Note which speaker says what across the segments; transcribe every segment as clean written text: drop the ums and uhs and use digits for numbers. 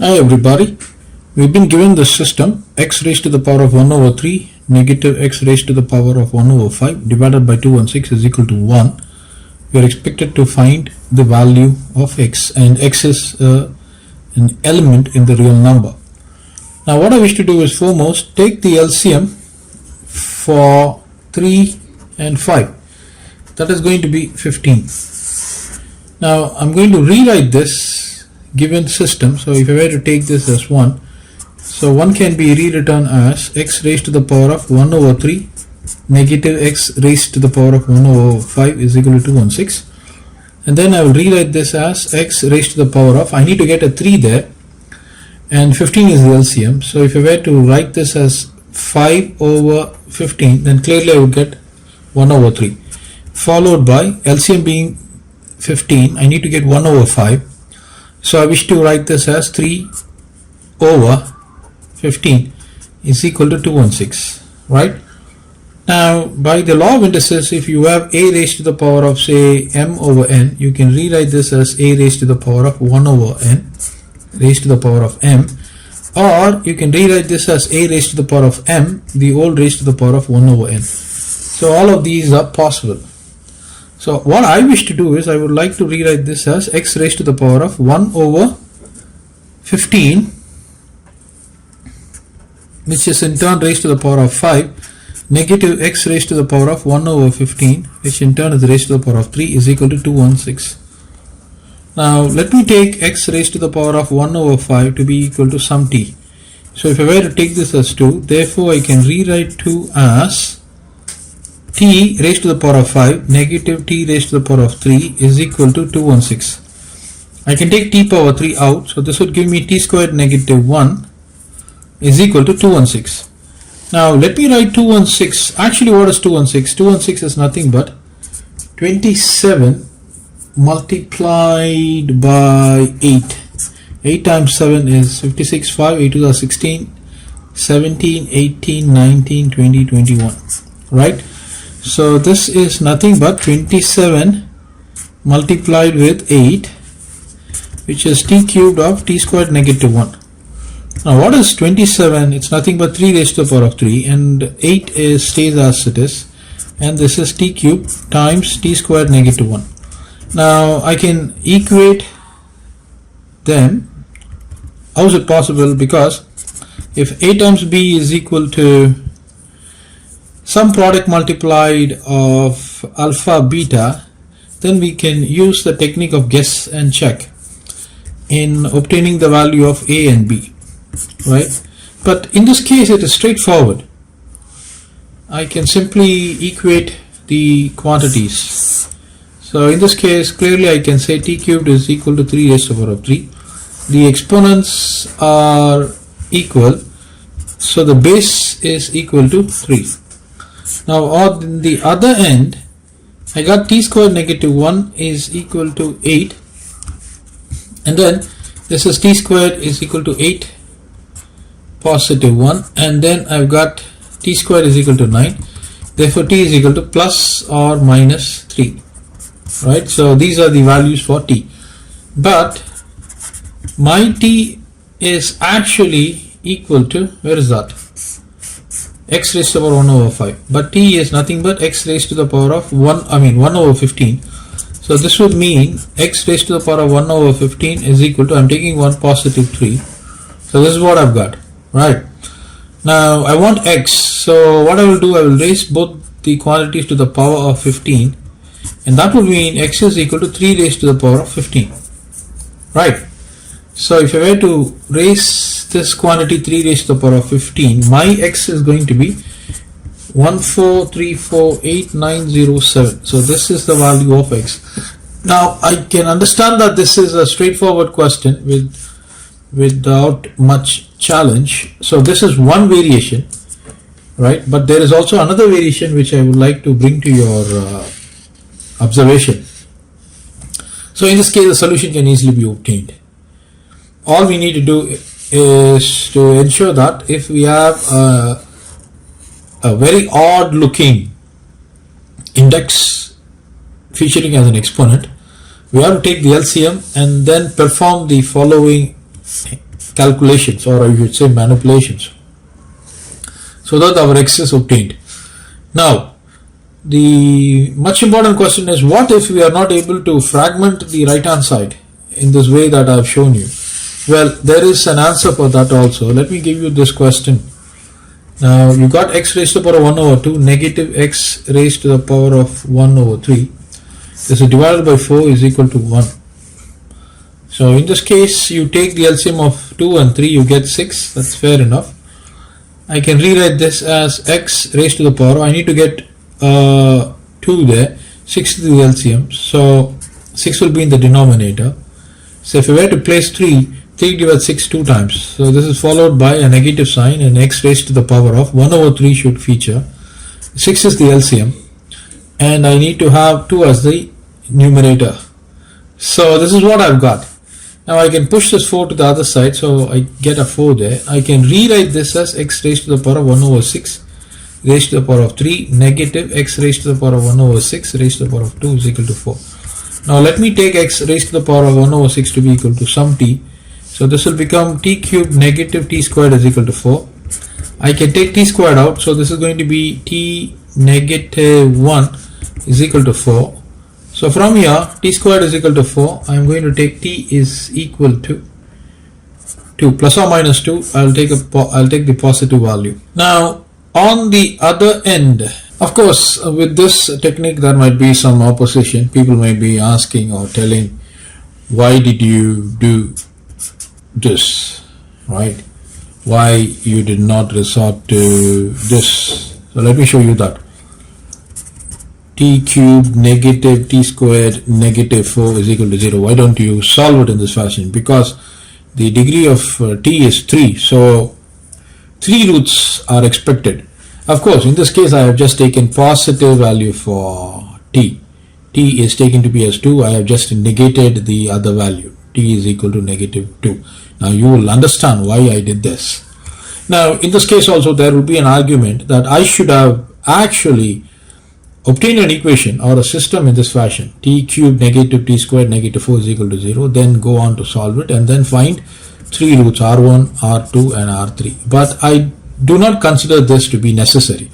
Speaker 1: Hi everybody, we've been given the system x raised to the power of 1 over 3 negative x raised to the power of 1 over 5 divided by 216 is equal to 1. We are expected to find the value of x, and x is an element in the real number. Now what I wish to do is foremost take the LCM for 3 and 5. That is going to be 15. Now I'm going to rewrite this given system. So if I were to take this as 1, so 1 can be rewritten as x raised to the power of 1 over 3 negative x raised to the power of 1 over 5 is equal to 216, and then I will rewrite this as x raised to the power of, I need to get a 3 there, and 15 is the LCM. So if I were to write this as 5 over 15, then clearly I would get 1 over 3, followed by LCM being 15, I need to get 1 over 5. So I wish to write this as 3 over 15 is equal to 216, right? Now by the law of indices, if you have a raised to the power of say m over n, you can rewrite this as a raised to the power of 1 over n raised to the power of m, or you can rewrite this as a raised to the power of m the whole raised to the power of 1 over n. So all of these are possible. So what I wish to do is I would like to rewrite this as x raised to the power of 1 over 15, which is in turn raised to the power of 5, negative x raised to the power of 1 over 15, which in turn is raised to the power of 3 is equal to 216. Now let me take x raised to the power of 1 over 5 to be equal to some t. So if I were to take this as 2, therefore I can rewrite 2 as t raised to the power of 5 negative t raised to the power of 3 is equal to 216. I can take t power 3 out, so this would give me t squared negative 1 is equal to 216. Now let me write 216. Actually, what is 216? 216 is nothing but 27 multiplied by 8. 8 times 7 is 56, 5, 8 to the 16, 17, 18, 19, 20, 21, right? So this is nothing but 27 multiplied with 8, which is t cubed of t squared negative 1. Now what is 27? It's nothing but 3 raised to the power of 3, and 8 stays as it is, and this is t cubed times t squared negative 1. Now I can equate them. How is it possible? Because if a times b is equal to some product multiplied of alpha beta, then we can use the technique of guess and check in obtaining the value of a and b, right? But in this case it is straightforward. I can simply equate the quantities. So in this case clearly I can say t cubed is equal to 3 raised to the power of 3. The exponents are equal, so the base is equal to 3. Now on the other end, I got t squared negative 1 is equal to 8, and then this is t squared is equal to 8 positive 1, and then I've got t squared is equal to 9, therefore t is equal to plus or minus 3, right? So these are the values for t, but my t is actually equal to, where is that? X raised to the power 1 over 5, but t is nothing but x raised to the power of 1 over 15. So this would mean x raised to the power of 1 over 15 is equal to, I'm taking 1 positive 3, so this is what I've got, right? Now I want x, so what I will do, I will raise both the quantities to the power of 15, and that would mean x is equal to 3 raised to the power of 15, right? So if I were to raise this quantity 3 raised to the power of 15, my x is going to be 14348,907. So this is the value of x. Now I can understand that this is a straightforward question without much challenge. So this is one variation, right? But there is also another variation which I would like to bring to your observation. So in this case the solution can easily be obtained. All we need to do is to ensure that if we have a very odd looking index featuring as an exponent, we have to take the LCM and then perform the following calculations, or I should say manipulations, so that our x is obtained. Now, the much important question is, what if we are not able to fragment the right hand side in this way that I have shown you? Well, there is an answer for that also. Let me give you this question. Now, you got x raised to the power of 1 over 2 negative x raised to the power of 1 over 3. This is divided by 4 is equal to 1. So in this case, you take the LCM of 2 and 3, you get 6. That's fair enough. I can rewrite this as x raised to the power. I need to get 2 there. 6 is the LCM. So 6 will be in the denominator. So if I were to place 3 divided 6 2 times. So this is followed by a negative sign, and x raised to the power of 1 over 3 should feature. 6 is the LCM. And I need to have 2 as the numerator. So this is what I've got. Now I can push this 4 to the other side, so I get a 4 there. I can rewrite this as x raised to the power of 1 over 6 raised to the power of 3 negative x raised to the power of 1 over 6 raised to the power of 2 is equal to 4. Now let me take x raised to the power of 1 over 6 to be equal to some t. So this will become t cubed negative t squared is equal to 4. I can take t squared out, so this is going to be t negative 1 is equal to 4. So from here, t squared is equal to 4. I am going to take t is equal to 2 plus or minus 2. I'll take the positive value. Now on the other end, of course, with this technique there might be some opposition. People may be asking or telling, why did you do this, right? Why you did not resort to this? So let me show you that. T cubed negative t squared negative 4 is equal to 0. Why don't you solve it in this fashion? Because the degree of t is 3, so 3 roots are expected. Of course, in this case I have just taken positive value for t. T is taken to be as 2. I have just negated the other value. T is equal to negative 2. Now you will understand why I did this. Now in this case also there will be an argument that I should have actually obtained an equation or a system in this fashion. T cubed negative t squared negative 4 is equal to 0. Then go on to solve it and then find 3 roots r1, r2 and r3. But I do not consider this to be necessary.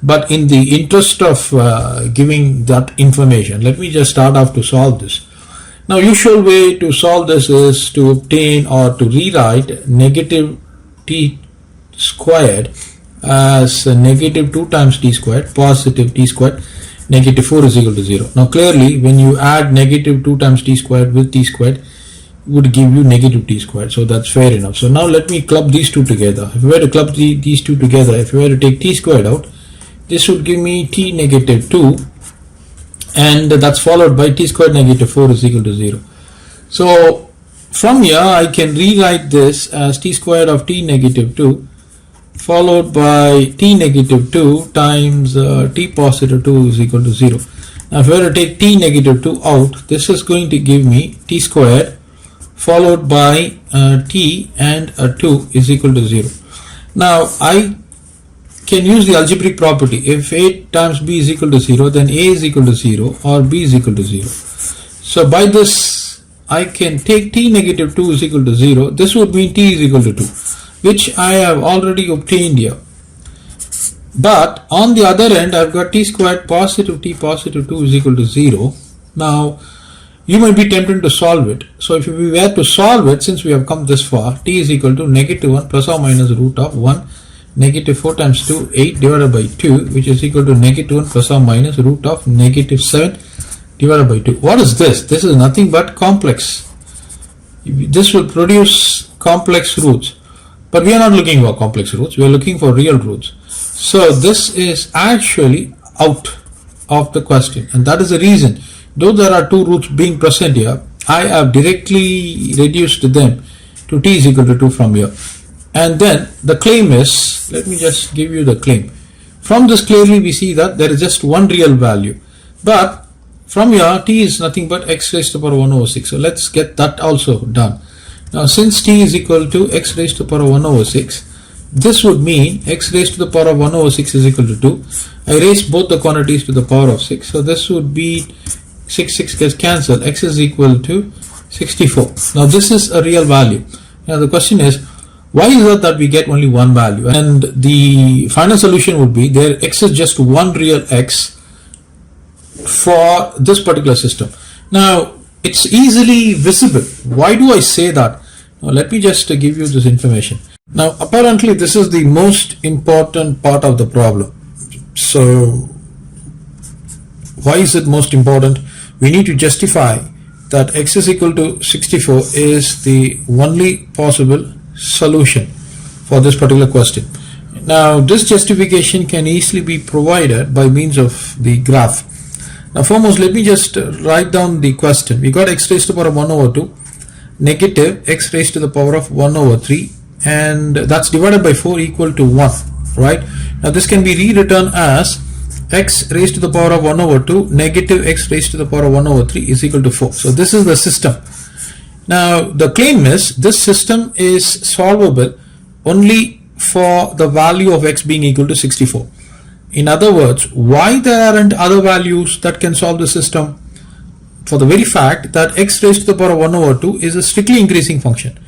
Speaker 1: But in the interest of giving that information, let me just start off to solve this. Now usual way to solve this is to obtain or to rewrite negative t squared as negative 2 times t squared, positive t squared, negative 4 is equal to 0. Now clearly when you add negative 2 times t squared with t squared, would give you negative t squared. So that's fair enough. So now let me club these two together. If we were to club these two together, if we were to take t squared out, this would give me t negative 2, and that's followed by t squared negative 4 is equal to 0. So from here I can rewrite this as t squared of t negative 2 followed by t negative 2 times t positive 2 is equal to 0. Now if I were to take t negative 2 out, this is going to give me t squared followed by t and 2 is equal to 0. Now I can use the algebraic property. If a times b is equal to 0, then a is equal to 0 or b is equal to 0. So by this I can take t negative 2 is equal to 0. This would mean t is equal to 2, which I have already obtained here. But on the other end I've got t squared positive t positive 2 is equal to 0. Now you might be tempted to solve it. So if we were to solve it, since we have come this far, t is equal to negative 1 plus or minus root of 1 negative 4 times 2, 8 divided by 2, which is equal to negative 1 plus or minus root of negative 7 divided by 2. What is this? This is nothing but complex. This will produce complex roots. But we are not looking for complex roots, we are looking for real roots. So this is actually out of the question, and that is the reason, though there are two roots being present here, I have directly reduced them to t is equal to 2 from here. And then the claim is, let me just give you the claim. From this clearly we see that there is just one real value, but from here t is nothing but x raised to the power 1 over 6. So let's get that also done. Now since t is equal to x raised to the power 1 over 6, this would mean x raised to the power of 1 over 6 is equal to 2. I raised both the quantities to the power of 6, so this would be 6 gets cancelled, x is equal to 64. Now this is a real value. Now the question is, why is it that we get only one value? And the final solution would be there x is just one real x for this particular system. Now it's easily visible. Why do I say that? Now let me just give you this information. Now apparently this is the most important part of the problem. So why is it most important? We need to justify that x is equal to 64 is the only possible solution for this particular question. Now this justification can easily be provided by means of the graph. Now foremost, let me just write down the question. We got x raised to the power of 1 over 2 negative x raised to the power of 1 over 3, and that's divided by 4 equal to 1, right? Now this can be rewritten as x raised to the power of 1 over 2 negative x raised to the power of 1 over 3 is equal to 4. So this is the system. Now the claim is this system is solvable only for the value of x being equal to 64. In other words, why there aren't other values that can solve the system? For the very fact that x raised to the power of 1 over 2 is a strictly increasing function.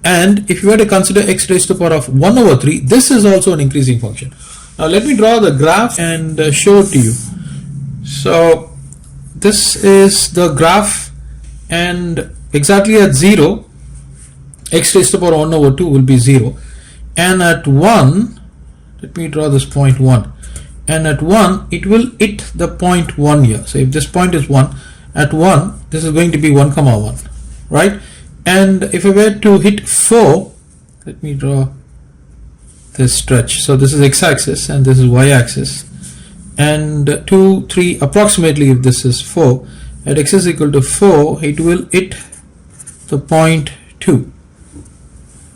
Speaker 1: And if you were to consider x raised to the power of 1 over 3, this is also an increasing function. Now let me draw the graph and show it to you. So this is the graph, and exactly at 0, x raised to the power of 1 over 2 will be 0. And at 1, let me draw this point 1. And at 1, it will hit the point 1 here. So if this point is 1, at 1, this is going to be 1 comma 1, right? And if I were to hit 4, let me draw this stretch. So this is x-axis and this is y-axis, and 2, 3, approximately if this is 4, at x is equal to 4, it will hit the point 2,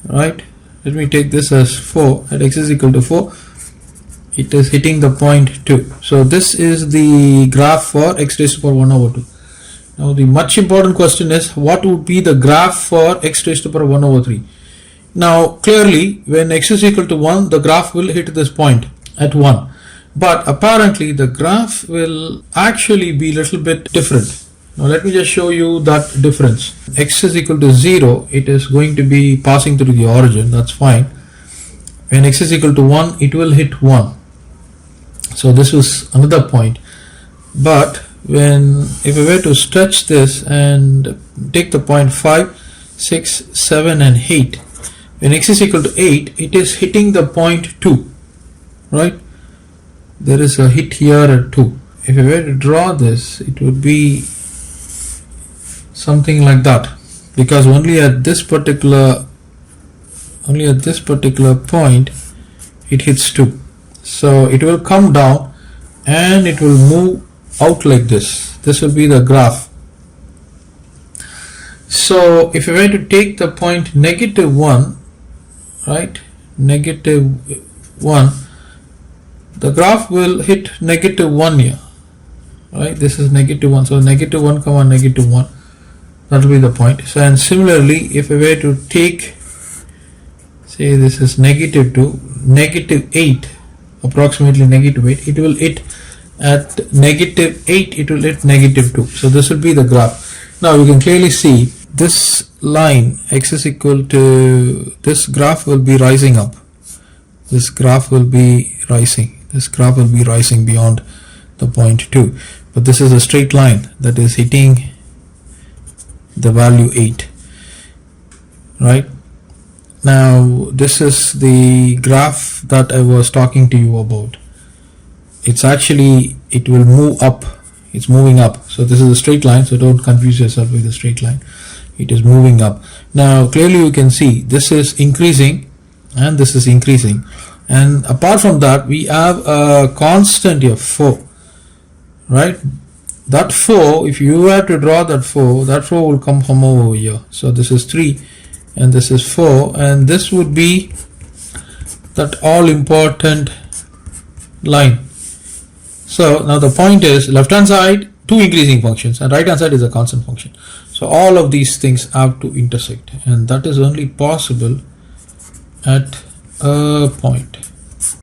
Speaker 1: right? Let me take this as 4, at x is equal to 4, it is hitting the point 2. So this is the graph for x raised to the power 1 over 2. Now the much important question is, what would be the graph for x raised to the power 1 over 3? Now clearly when x is equal to 1, the graph will hit this point at 1, but apparently the graph will actually be a little bit different. Now let me just show you that difference. X is equal to 0, it is going to be passing through the origin, that's fine. When x is equal to 1, it will hit 1. So this was another point. But if we were to stretch this and take the point 5, 6, 7 and 8, when x is equal to 8, it is hitting the point 2, right? There is a hit here at 2. If I were to draw this, it would be something like that, because only at this particular point it hits 2. So it will come down and it will move out like this. This will be the graph. So if I were to take the point negative 1, right, negative 1, the graph will hit negative 1 here, right? This is negative 1, so negative 1 comma negative 1, that will be the point. So and similarly, if I were to take, say this is negative 2, negative 8, approximately negative 8, it will hit at negative 8, it will hit negative 2. So this will be the graph. Now you can clearly see this line x is equal to, this graph will be rising up, this graph will be rising, this graph will be rising beyond the point 2, but this is a straight line that is hitting the value 8, right? Now this is the graph that I was talking to you about. It's actually, it will move up, it's moving up. So this is a straight line, so don't confuse yourself with a straight line. It is moving up. Now clearly you can see this is increasing and this is increasing, and apart from that we have a constant here 4, right? That 4, if you were to draw that 4 will come from over here. So this is 3 and this is 4, and this would be that all important line. So now the point is, left hand side 2 increasing functions and right hand side is a constant function. So all of these things have to intersect, and that is only possible at a point.